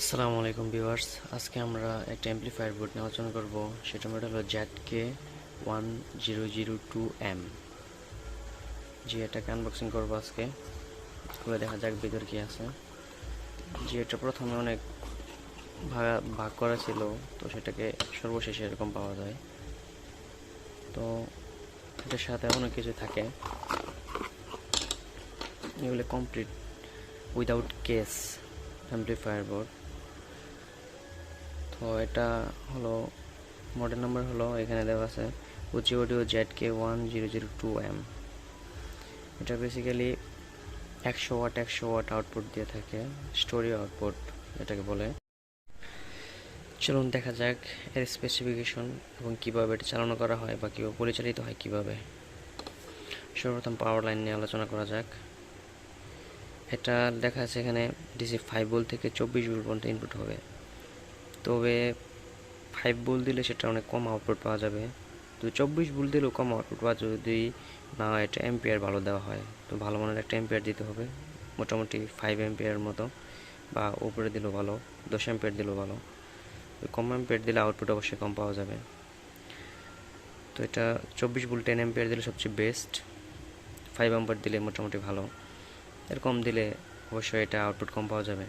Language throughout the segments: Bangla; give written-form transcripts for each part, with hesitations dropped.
আসসালামু আলাইকুম ভিউয়ার্স, আজকে আমরা একটা অ্যাম্পলিফায়ার বোর্ড নিয়ে আলোচনা করব। সেটা মডেল হলো ZK1002M। এটাকে আনবক্সিং করবো আজকে, খুলে দেখা যাক ভিতর কি আছে। এটা প্রথমে অনেক ভাগ করা ছিল, তো সেটাকে সর্বশেষে এরকম পাওয়া যায়। তো এটার সাথে অনেক কিছু থাকে, এগুলো complete without case amplifier board. তো এটা হলো মডেল নাম্বার হলো এখানে দেওয়া আছে WUZHI Audio ZK1002M। এটা বেসিক্যালি 100 ওয়াট আউটপুট দিয়ে থাকে, স্টোরিও আউটপুট এটাকে বলে। চলুন দেখা যাক এর স্পেসিফিকেশন এবং কীভাবে এটা চালানো করা হয় বা কীভাবে পরিচালিত হয় কীভাবে। সর্বপ্রথম পাওয়ার লাইন নিয়ে আলোচনা করা যাক। এটা দেখা আছে এখানে DC5 ভোল্ট থেকে 24 ভোল্ট পর্যন্ত ইনপুট হবে, তবে 5 ভোল্ট দিলে সেটা অনেক কম আউটপুট পাওয়া যাবে। তো 24 ভোল্ট দিলেও কম আউটপুট পাওয়া, যদি না এটা অ্যাম্পিয়ার ভালো দেওয়া হয়, তো ভালো মানের একটা অ্যাম্পিয়ার দিতে হবে, মোটামুটি 5 অ্যাম্পিয়ার মতো, বা উপরে দিলেও ভালো, 10 অ্যাম্পিয়ার দিলেও ভালো। কম অ্যাম্পিয়ার দিলে আউটপুট অবশ্যই কম পাওয়া যাবে। তো এটা 24 ভোল্ট 10 অ্যাম্পিয়ার দিলে সবচেয়ে বেস্ট, 5 অ্যাম্পিয়ার দিলে মোটামুটি ভালো, এর কম দিলে অবশ্যই এটা আউটপুট কম পাওয়া যাবে।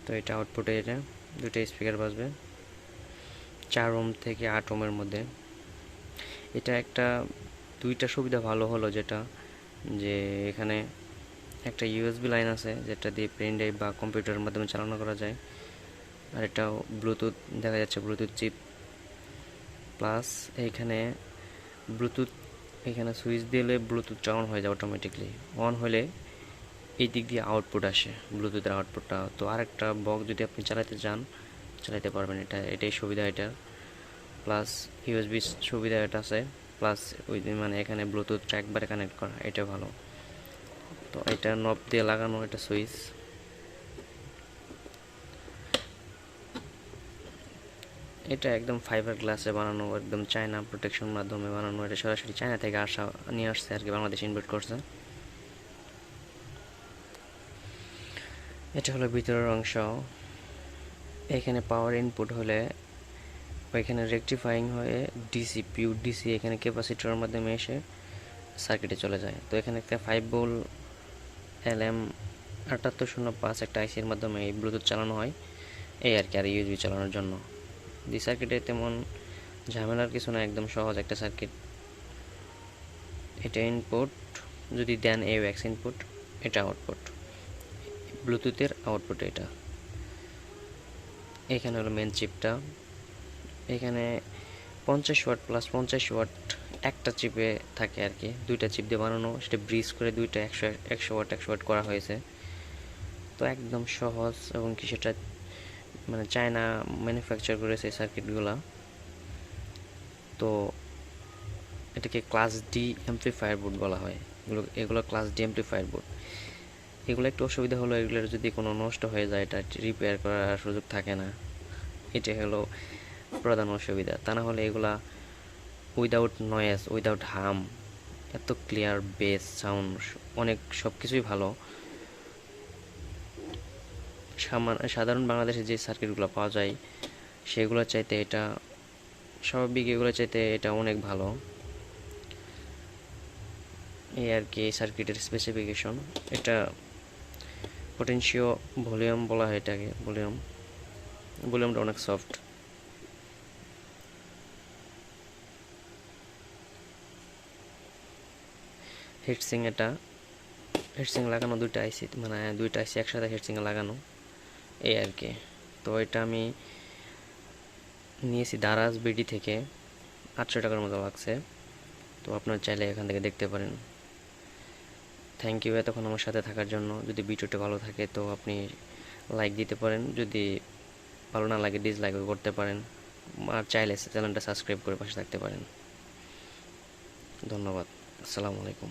তো এটা আউটপুটে এটা দুটো স্পিকার বাজবে 4 ওহম থেকে 8 ওহমের মধ্যে। এটা দুইটা সুবিধা ভালো হলো, যেটা যে এখানে একটা USB লাইন আছে, যেটা দিয়ে পেন ড্রাইভ বা কম্পিউটারের মাধ্যমে চালানো করা যায়। আর এটাও ব্লুটুথ দেখা যাচ্ছে, ব্লুটুথ চিপ প্লাস এইখানে ব্লুটুথ, এখানে সুইচ দিলে ব্লুটুথটা অন হয়ে যায় অটোমেটিকলি। অন হলে এই দিক দিয়ে আউটপুট আসে, ব্লুটুথের আউটপুটটা। তো আরেকটা বক্স যদি আপনি চালাতে চান চালাতে পারবেন, এটাই সুবিধা এটার। প্লাস USB সুবিধা এটা আছে, প্লাস মানে এখানে ব্লুটুথটা একবারে কানেক্ট করা, এটা ভালো। তো এটা নব দিয়ে লাগানো, এটা সুইচ। এটা একদম ফাইবার গ্লাসে বানানো, একদম চায়না প্রোটেকশন মাধ্যমে বানানো। এটা সরাসরি চায়না থেকে নিয়ে আসছে আর কি, বাংলাদেশ ইনভার্ট করছে। এটা হলো ভিতরের অংশ। এখানে পাওয়ার ইনপুট হলে এখানে রেকটিফাইং হয়ে ডিসি এখানে ক্যাপাসিটরের মাধ্যমে এসে সার্কিটে চলে যায়। তো এখানে একটা 5 ভোল্ট LM7805 একটা আইসির মাধ্যমে এই ব্লুটুথ চালানো হয়, এই আর কি। আর USB চালানোর জন্য সার্কিটে তেমন ঝামেলার কিছু না, একদম সহজ একটা সার্কিট। এটা ইনপুট, যদি দেন AUX ইনপুট, এটা আউটপুট, ব্লুটুথের আউটপুট এটা। এখানে হলো মেন চিপটা। এখানে 50 ওয়াট প্লাস 50 ওয়াট একটা চিপে থাকে আর কি, দুইটা চিপ দিয়ে বানানো। সেটা ব্রিজ করে দুইটা 100 ওয়াট করা হয়েছে। তো একদম সহজ, এবং কি সেটা মানে চায়না ম্যানুফ্যাকচার করেছে এই সার্কিটগুলো। তো এটাকে ক্লাস ডি অ্যাম্পলিফায়ার বোর্ড বলা হয়। এগুলো ক্লাস ডি অ্যাম্পলিফায়ার বোর্ড। এগুলো একটু অসুবিধা হলো, এগুলোর যদি কোনো নষ্ট হয়ে যায় এটা রিপেয়ার করার সুযোগ থাকে না, এটা হলো প্রধান অসুবিধা। তা না হলে এগুলা উইদাউট নয়েজ, উইদাউট হার্ম, এত ক্লিয়ার বেস সাউন্ড, অনেক সব কিছুই ভালো। সাধারণ বাংলাদেশে যে সার্কিটগুলো পাওয়া যায় সেগুলোর চাইতে এটা, স্বাভাবিক এগুলোর চাইতে এটা অনেক ভালো, এই আর কি। এই সার্কিটের স্পেসিফিকেশন, এটা পটেনশিও ভলিউম বলা হয় এটাকে, ভলিউমটা অনেক সফট। হিটসিং, এটা হিটসিং লাগানো দুইটা আইসি, মানে দুইটা আইসি একসাথে হিটসিংয়ে লাগানো, এই আর কি। তো এটা আমি নিয়েছি দারাজ বিডি থেকে, 800 টাকার মতো লাগছে। তো আপনারা চাইলে এখান থেকে দেখতে পারেন। থ্যাংক ইউ এতক্ষণ আমার সাথে থাকার জন্য। যদি ভিডিওটা ভালো থাকে তো আপনি লাইক দিতে পারেন, যদি ভালো না লাগে ডিসলাইকও করতে পারেন, আর চাইলে চ্যানেলটা সাবস্ক্রাইব করে পাশে থাকতে পারেন। ধন্যবাদ, আসসালামু আলাইকুম।